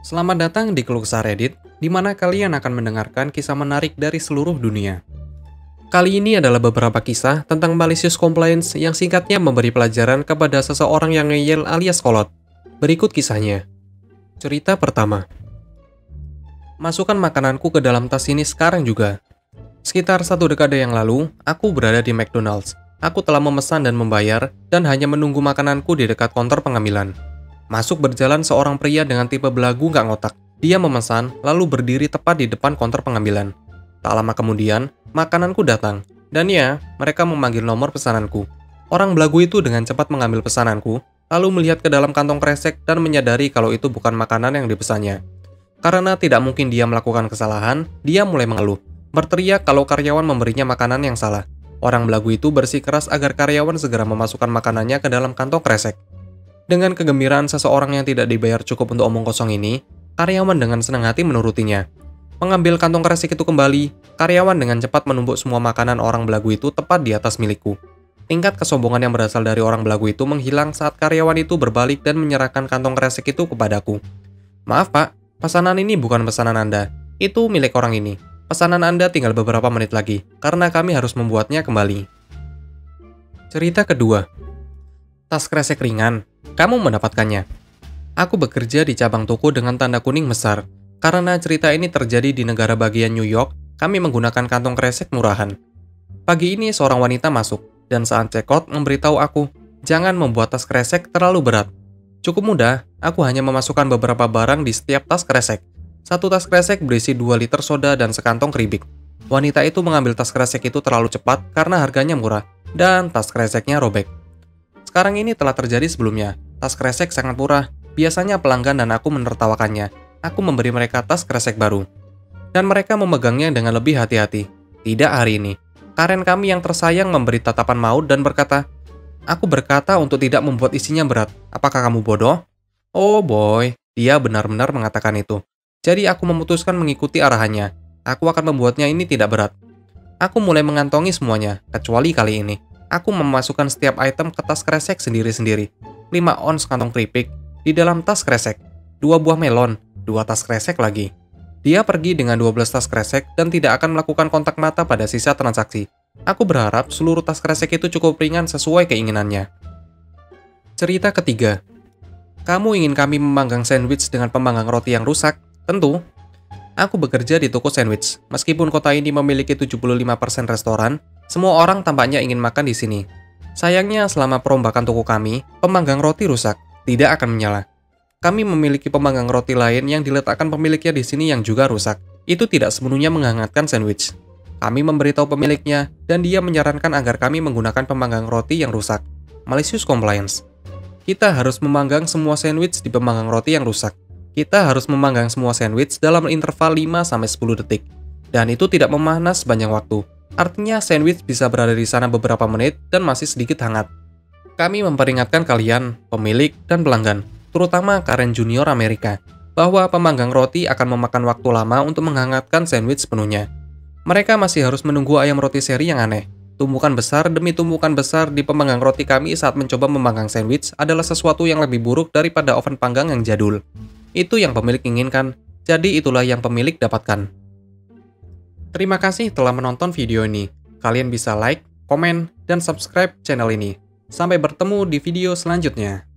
Selamat datang di Keluh Kesah Reddit, di mana kalian akan mendengarkan kisah menarik dari seluruh dunia. Kali ini adalah beberapa kisah tentang malicious complaints yang singkatnya memberi pelajaran kepada seseorang yang ngeyel alias kolot. Berikut kisahnya. Cerita pertama. Masukkan makananku ke dalam tas ini sekarang juga. Sekitar 1 dekade yang lalu, aku berada di McDonald's. Aku telah memesan dan membayar, dan hanya menunggu makananku di dekat konter pengambilan. Masuk berjalan seorang pria dengan tipe belagu nggak ngotak. Dia memesan, lalu berdiri tepat di depan konter pengambilan. Tak lama kemudian, makananku datang. Dan ya, mereka memanggil nomor pesananku. Orang belagu itu dengan cepat mengambil pesananku, lalu melihat ke dalam kantong kresek dan menyadari kalau itu bukan makanan yang dipesannya. Karena tidak mungkin dia melakukan kesalahan, dia mulai mengeluh. Berteriak kalau karyawan memberinya makanan yang salah. Orang belagu itu bersikeras agar karyawan segera memasukkan makanannya ke dalam kantong kresek. Dengan kegembiraan seseorang yang tidak dibayar cukup untuk omong kosong ini, karyawan dengan senang hati menurutinya. Mengambil kantong kresek itu kembali, karyawan dengan cepat menumbuk semua makanan orang belagu itu tepat di atas milikku. Tingkat kesombongan yang berasal dari orang belagu itu menghilang saat karyawan itu berbalik dan menyerahkan kantong kresek itu kepadaku. Maaf pak, pesanan ini bukan pesanan Anda. Itu milik orang ini. Pesanan Anda tinggal beberapa menit lagi, karena kami harus membuatnya kembali. Cerita kedua. Tas kresek ringan. Kamu mendapatkannya. Aku bekerja di cabang toko dengan tanda kuning besar. Karena cerita ini terjadi di negara bagian New York, kami menggunakan kantong kresek murahan. Pagi ini seorang wanita masuk, dan saat cekot memberitahu aku, jangan membuat tas kresek terlalu berat. Cukup mudah, aku hanya memasukkan beberapa barang di setiap tas kresek. Satu tas kresek berisi 2 liter soda dan sekantong keripik. Wanita itu mengambil tas kresek itu terlalu cepat karena harganya murah, dan tas kreseknya robek. Sekarang ini telah terjadi sebelumnya. Tas kresek sangat murah. Biasanya pelanggan dan aku menertawakannya. Aku memberi mereka tas kresek baru. Dan mereka memegangnya dengan lebih hati-hati. Tidak hari ini. Karen kami yang tersayang memberi tatapan maut dan berkata, "Aku berkata untuk tidak membuat isinya berat. Apakah kamu bodoh?" Oh boy, dia benar-benar mengatakan itu. Jadi aku memutuskan mengikuti arahannya. Aku akan membuatnya ini tidak berat. Aku mulai mengantongi semuanya, kecuali kali ini. Aku memasukkan setiap item ke tas kresek sendiri-sendiri. 5 ons kantong keripik, di dalam tas kresek. 2 buah melon, 2 tas kresek lagi. Dia pergi dengan 12 tas kresek dan tidak akan melakukan kontak mata pada sisa transaksi. Aku berharap seluruh tas kresek itu cukup ringan sesuai keinginannya. Cerita ketiga. Kamu ingin kami memanggang sandwich dengan pemanggang roti yang rusak? Tentu. Aku bekerja di toko sandwich. Meskipun kota ini memiliki 75% restoran, semua orang tampaknya ingin makan di sini. Sayangnya, selama perombakan toko kami, pemanggang roti rusak, tidak akan menyala. Kami memiliki pemanggang roti lain yang diletakkan pemiliknya di sini yang juga rusak. Itu tidak sepenuhnya menghangatkan sandwich. Kami memberitahu pemiliknya, dan dia menyarankan agar kami menggunakan pemanggang roti yang rusak. Malicious compliance. Kita harus memanggang semua sandwich di pemanggang roti yang rusak. Kita harus memanggang semua sandwich dalam interval 5-10 detik. Dan itu tidak memanas sepanjang waktu. Artinya sandwich bisa berada di sana beberapa menit dan masih sedikit hangat. Kami memperingatkan kalian, pemilik dan pelanggan, terutama Karen Junior Amerika, bahwa pemanggang roti akan memakan waktu lama untuk menghangatkan sandwich sepenuhnya. Mereka masih harus menunggu ayam roti seri yang aneh. Tumpukan besar demi tumpukan besar di pemanggang roti kami saat mencoba memanggang sandwich adalah sesuatu yang lebih buruk daripada oven panggang yang jadul. Itu yang pemilik inginkan, jadi itulah yang pemilik dapatkan. Terima kasih telah menonton video ini. Kalian bisa like, komen, dan subscribe channel ini. Sampai bertemu di video selanjutnya.